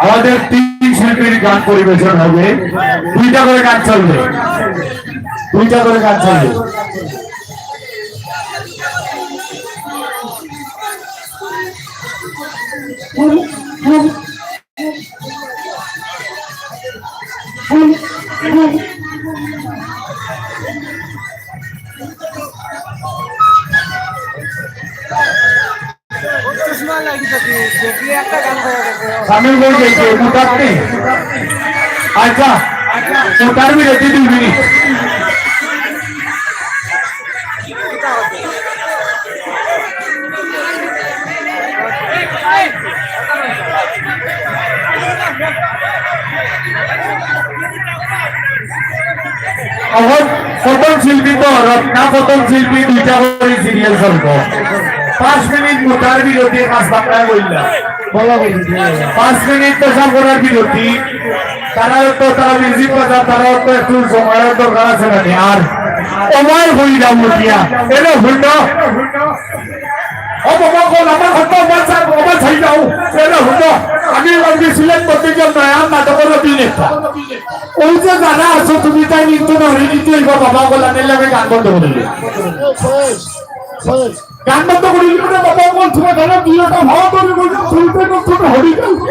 আমাদের 3 শিল্পীর গান পরিবেশন হবে, 2টা করে গান চলবে, 2টা করে গান চলবে। शामिल हो गई मुतार नहीं अच्छा मुतार भी रहती 2 मिनट प्रथम शिल्पी तो रत्ना प्रथम शिल्पी 2টা করে সিরিয়াল চলবে 5 মিনিট মুতার বিরতি কাজ বাংলা বললা বলা বলি 5 মিনিট তো সব করার বিরতি তারা মিউজিক বাজা তারা তো একটু সময়ের দরকার আছে না আর ওমার হই দাও মুটিয়া এলো হুন্ড ও বাবা কোন আমার হতো বাচ্চা বাবা ছাই দাও এলো হুন্ড আমি বলছি সিলেক্ট করতে যে নয়া নাটকের অভিনেতা ওই যে যারা আছো তুমি তাই নিতে না নিতে বাবা বলা নিলে আমি গান বন্ধ করে দিই গান বন্ধ করে দিলে বাবা বল তুমি জানো বিয়েটা ভালো করে বলছো শুনতে করতে হরি